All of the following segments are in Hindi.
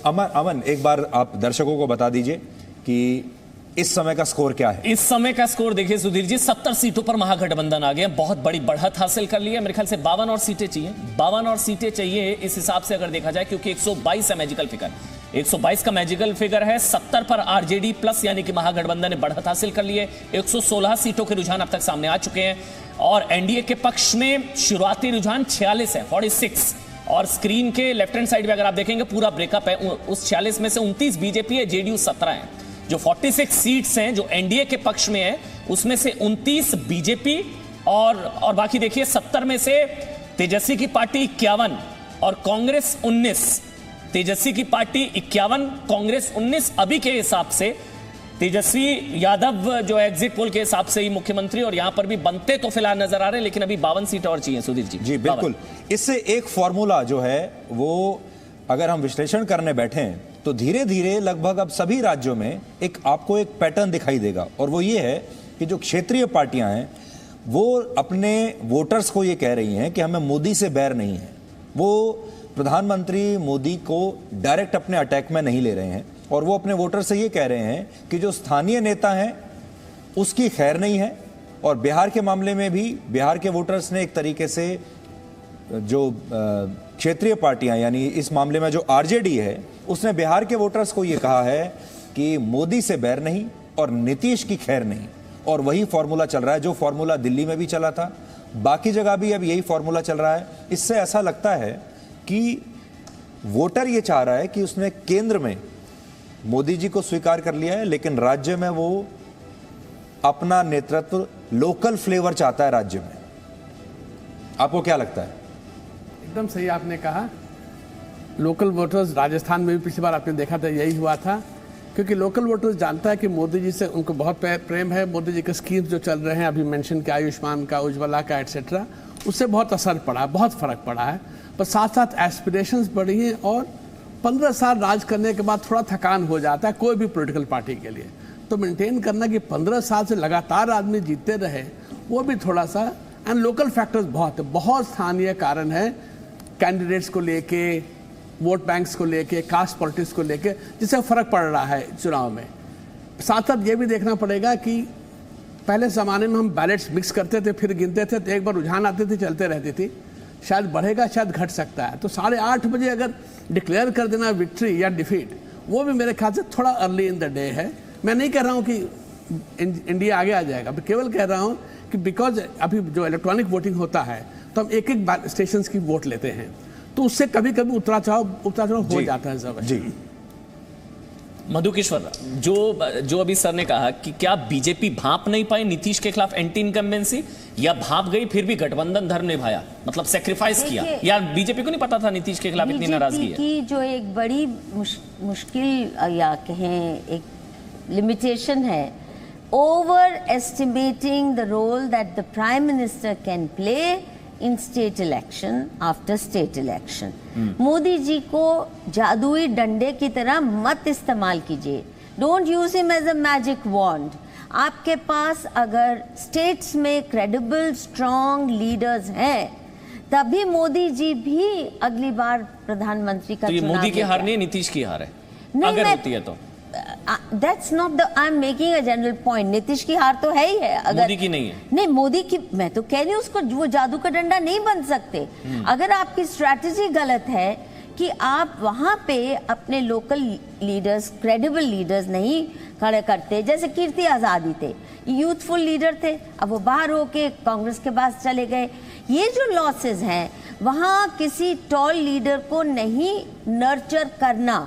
अमन एक बार आप दर्शकों को बता दीजिए कि इस समय का स्कोर क्या है। इस समय का स्कोर देखिए सुधीर जी, 70 सीटों पर महागठबंधन आ गया, बहुत बड़ी बढ़त हासिल कर ली है। मेरे ख्याल से 52 और सीटें चाहिए, 52 और सीटें चाहिए इस हिसाब से अगर देखा जाए, क्योंकि 122 है मैजिकल फिगर, 122 का मैजिकल फिगर है। 70 पर आरजेडी प्लस यानी कि महागठबंधन ने बढ़त हासिल कर ली है। 116 सीटों के रुझान अब तक सामने आ चुके हैं और एनडीए के पक्ष में शुरुआती रुझान 46 है, 46। और स्क्रीन के लेफ्ट हैंड साइड में अगर आप देखेंगे पूरा ब्रेकअप है, उस 46 में से 29 बीजेपी है, जेडीयू 17 है। जो 46 सीट्स हैं जो एनडीए के पक्ष में है, उसमें से 29 बीजेपी और बाकी देखिए 70 में से तेजस्वी की पार्टी 51 और कांग्रेस 19। तेजस्वी की पार्टी 51, कांग्रेस 19। अभी के हिसाब से तेजस्वी यादव जो एग्जिट पोल के हिसाब से ही मुख्यमंत्री और यहां पर भी बनते तो फिलहाल नजर आ रहे हैं, लेकिन अभी 52 सीटें और चाहिए सुधीर जी। जी बिल्कुल, इससे एक फॉर्मूला जो है वो अगर हम विश्लेषण करने बैठे तो धीरे धीरे लगभग अब सभी राज्यों में आपको एक पैटर्न दिखाई देगा, और वो ये है कि जो क्षेत्रीय पार्टियां हैं वो अपने वोटर्स को ये कह रही हैं कि हमें मोदी से बैर नहीं है। वो प्रधानमंत्री मोदी को डायरेक्ट अपने अटैक में नहीं ले रहे हैं, और वो अपने वोटर से ये कह रहे हैं कि जो स्थानीय नेता हैं उसकी खैर नहीं है। और बिहार के मामले में भी बिहार के वोटर्स ने एक तरीके से जो क्षेत्रीय पार्टियां यानी इस मामले में जो आरजेडी है उसने बिहार के वोटर्स को यह कहा है कि मोदी से बैर नहीं और नीतीश की खैर नहीं। और वही फॉर्मूला चल रहा है जो फॉर्मूला दिल्ली में भी चला था, बाकी जगह भी अब यही फॉर्मूला चल रहा है। इससे ऐसा लगता है कि वोटर ये चाह रहा है कि उसने केंद्र में मोदी जी को स्वीकार कर लिया है, लेकिन राज्य में वो अपना नेतृत्व, लोकल फ्लेवर चाहता है राज्य में। आपको क्या लगता है? एकदम सही आपने कहा। लोकल वोटर्स राजस्थान में भी पिछली बार आपने देखा था यही हुआ था, क्योंकि लोकल वोटर्स जानता है कि मोदी जी से उनको बहुत प्रेम है। मोदी जी के स्कीम्स जो चल रहे हैं अभी मेंशन किया, आयुष्मान का, उज्ज्वला का, एटसेट्रा, उससे बहुत असर पड़ा है, बहुत फर्क पड़ा है। पर साथ साथ एस्पिरेशंस बढ़ी हैं और 15 साल राज करने के बाद थोड़ा थकान हो जाता है कोई भी पॉलिटिकल पार्टी के लिए। तो मेंटेन करना कि 15 साल से लगातार आदमी जीतते रहे, वो भी थोड़ा सा। एंड लोकल फैक्टर्स बहुत स्थानीय कारण है, कैंडिडेट्स को लेके, वोट बैंक्स को लेके, कास्ट पॉलिटिक्स को लेके, जिससे फर्क पड़ रहा है चुनाव में। साथ साथ ये भी देखना पड़ेगा कि पहले ज़माने में हम बैलेट्स मिक्स करते थे फिर गिनते थे, तो एक बार रुझान आती थी चलते रहती थी, शायद बढ़ेगा शायद घट सकता है। तो 8:30 बजे अगर डिक्लेयर कर देना विक्ट्री या डिफीट, वो भी मेरे ख्याल से थोड़ा अर्ली इन द डे है। मैं नहीं कह रहा हूँ कि इंडिया आगे आ जाएगा, मैं केवल कह रहा हूँ कि बिकॉज अभी जो इलेक्ट्रॉनिक वोटिंग होता है तो हम एक एक स्टेशन की वोट लेते हैं, तो उससे कभी कभी उतरा चढ़ाव हो जाता है सब। जी मधुकेश्वर, जो अभी सर ने कहा कि क्या बीजेपी भांप नहीं पाई नीतीश के खिलाफ एंटी इनकम्बेंसी, या भांप गई फिर भी गठबंधन धर्म निभाया, मतलब सेक्रीफाइस किया, या बीजेपी को नहीं पता था नीतीश के खिलाफ इतनी नाराजगी है? की जो एक बड़ी मुश्किल या कहें एक लिमिटेशन है, over estimating the role that the prime minister can play in state election after state election. Modi ji को जादुई डंडे की तरह मत इस्तेमाल कीजिए। Don't use him as a magic wand. आपके पास अगर स्टेट्स में क्रेडिबल स्ट्रॉन्ग लीडर्स हैं, तभी मोदी जी भी अगली बार प्रधानमंत्री का चुनाव। तो ये मोदी की हार नहीं, नीतीश की हार है अगर होती है तो। That's not the I'm making a general point. Nitish की हार तो है ही है, अगर मोदी की नहीं है। नहीं, मोदी की मैं तो कह रही हूँ, उसको वो जादू का डंडा नहीं बन सकते। अगर आपकी स्ट्रैटेजी गलत है कि आप वहां पे अपने लोकल लीडर्स, क्रेडिबल लीडर्स नहीं खड़े करते, जैसे कीर्ति आजादी थे, यूथफुल लीडर थे, अब वो बाहर होके कांग्रेस के पास चले गए। ये जो लॉसेस हैं, वहां किसी टॉल लीडर को नहीं नर्चर करना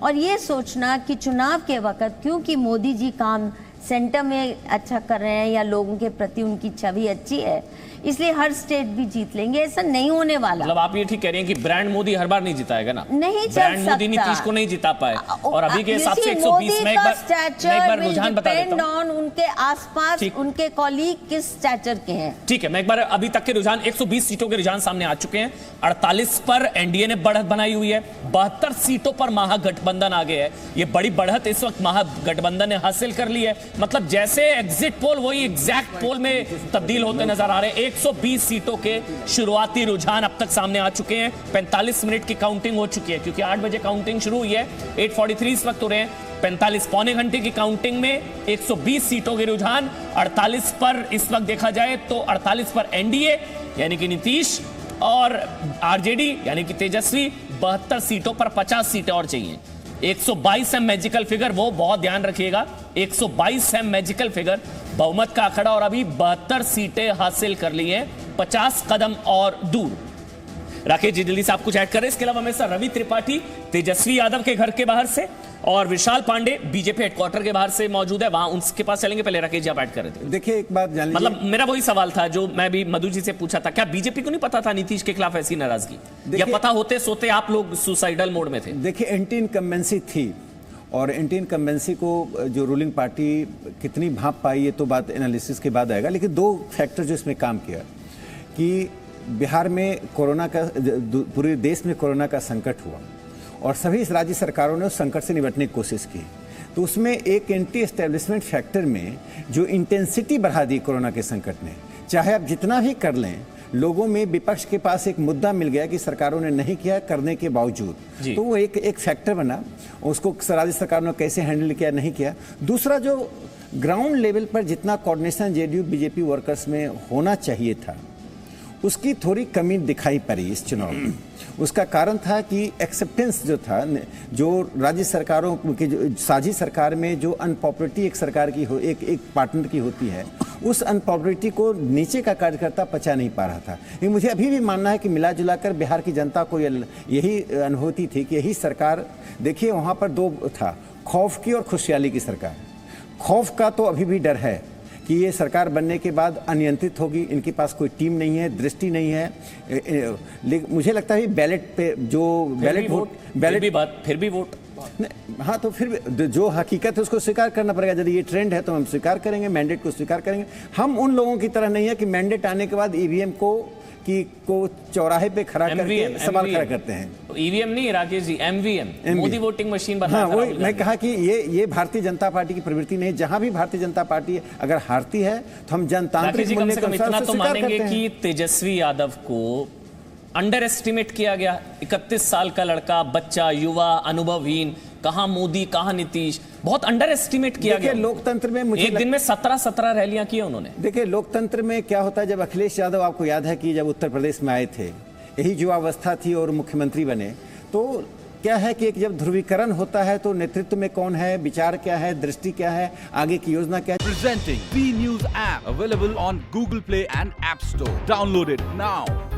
और ये सोचना कि चुनाव के वक्त क्योंकि मोदी जी काम सेंटर में अच्छा कर रहे हैं या लोगों के प्रति उनकी छवि अच्छी है, इसलिए हर स्टेट भी जीत लेंगे, ऐसा नहीं होने वाला। मतलब आप ये ठीक कह रहे हैं कि ब्रांड मोदी हर बार नहीं जिताएगा ना? नहीं चल ब्रांड सकता। मोदी नीतीश को नहीं जिता पाए, और अभी के हिसाब से 120 में एक बार रुझान बता देता हूं। उनके आसपास उनके कॉलीग किस स्टैचर के हैं। ठीक है, मैं एक बार अभी तक के रुझान 120 सीटों के रुझान सामने आ चुके हैं। 48 पर एनडीए ने बढ़त बनाई हुई है, 72 सीटों पर महागठबंधन आगे है। ये बड़ी बढ़त इस वक्त महागठबंधन ने हासिल कर ली है। मतलब जैसे एग्जिट पोल वही एग्जैक्ट पोल में तब्दील होते नजर आ रहे हैं। 120 सीटों के शुरुआती रुझान अब तक सामने आ चुके हैं। 45 मिनट की काउंटिंग हो चुकी है, क्योंकि 8 बजे काउंटिंग शुरू हुई है। 8:43 इस वक्त हो रहे हैं। 45 पौने घंटे की काउंटिंग में 120 सीटों के रुझान। 48 पर इस वक्त देखा जाए तो 48 पर एनडीए यानी कि नीतीश और आरजेडी यानी कि तेजस्वी। 72 सीटों पर 50 सीटें और चाहिए। 122 है मैजिकल फिगर, वो बहुत ध्यान रखिएगा। 122 है मैजिकल फिगर, बहुमत का आंकड़ा, और अभी 72 सीटें हासिल कर ली हैं। 50 कदम और दूर। राकेश जी जल्दी से आप कुछ ऐड करें। इसके अलावा मेरे साथ रवि त्रिपाठी तेजस्वी यादव के घर के बाहर से और विशाल पांडे बीजेपी हेडक्वार्टर के बाहर से मौजूद है, वहां उनके पास चलेंगे। पहले राकेश जी आप ऐड कर रहे थे। देखिए एक बात जान लीजिए, मतलब मेरा वही सवाल था जो मैं भी मधु जी से पूछा था, क्या बीजेपी को नहीं पता था नीतीश के खिलाफ ऐसी नाराजगी, या पता होते सोते आप लोग सुसाइडल मोड में थे? देखिए एंटी इनकम्बेंसी थी, और एंटी इनकम्बेंसी को जो रूलिंग पार्टी कितनी भांप पाई ये तो बात एनालिसिस के बाद आएगा। लेकिन 2 फैक्टर जो इसमें काम किया कि बिहार में कोरोना का, पूरे देश में कोरोना का संकट हुआ और सभी राज्य सरकारों ने उस संकट से निपटने की कोशिश की, तो उसमें एक एंटी एस्टेब्लिशमेंट फैक्टर में जो इंटेंसिटी बढ़ा दी कोरोना के संकट ने, चाहे आप जितना भी कर लें, लोगों में विपक्ष के पास एक मुद्दा मिल गया कि सरकारों ने नहीं किया करने के बावजूद, तो वो एक फैक्टर बना। उसको राज्य सरकारों ने कैसे हैंडल किया, नहीं किया। दूसरा, जो ग्राउंड लेवल पर जितना कोऑर्डिनेशन जेडीयू बीजेपी वर्कर्स में होना चाहिए था, उसकी थोड़ी कमी दिखाई पड़ी इस चुनाव में। उसका कारण था कि एक्सेप्टेंस जो था, जो राज्य सरकारों की जो साझी सरकार में जो अनपॉपुलरिटी एक सरकार की हो, एक पार्टनर की होती है, उस अनपॉपुलरिटी को नीचे का कार्यकर्ता पचा नहीं पा रहा था। लेकिन मुझे अभी भी मानना है कि मिला जुलाकर बिहार की जनता को यही अनुभूति थी कि यही सरकार, देखिए वहाँ पर 2 था, खौफ की और खुशहाली की सरकार। खौफ का तो अभी भी डर है कि ये सरकार बनने के बाद अनियंत्रित होगी, इनके पास कोई टीम नहीं है, दृष्टि नहीं है। लेकिन मुझे लगता है बैलेट पे जो बैलेट वोट, फिर भी वोट, हाँ, तो फिर जो हकीकत है उसको स्वीकार करना पड़ेगा। यदि ये ट्रेंड है तो हम स्वीकार करेंगे, मैंडेट को स्वीकार करेंगे। हम उन लोगों की तरह नहीं है कि मैंडेट आने के बाद ईवीएम को चौराहे पे खड़ा करके सवाल खड़ा करते हैं। ईवीएम नहीं Rakesh ji, MVM, Modi voting machine बना। हाँ, वही मैं कहा कि ये भारतीय जनता पार्टी की प्रवृत्ति नहीं। जहां भी भारतीय जनता पार्टी अगर हारती है तो हम जनतांत्रिक मूल्य के अनुसार इतना तो स्वीकार मानेंगे करते हैं। कि तेजस्वी यादव को अंडर एस्टिमेट किया गया। 31 साल का लड़का, बच्चा, युवा, अनुभवहीन, कहां मोदी कहां नीतीश, बहुत अंडर एस्टिमेट किया गया। लोकतंत्र में मुझे एक दिन में 17 रैलियां की उन्होंने। देखिए लोकतंत्र में क्या होता है, जब अखिलेश यादव, आपको याद है कि जब उत्तर प्रदेश में आए थे, यही युवावस्था थी और मुख्यमंत्री बने, तो क्या है कि एक जब ध्रुवीकरण होता है तो नेतृत्व में कौन है, विचार क्या है, दृष्टि क्या है, आगे की योजना क्या है। Presenting B News app available on Google Play and App Store. Download it now.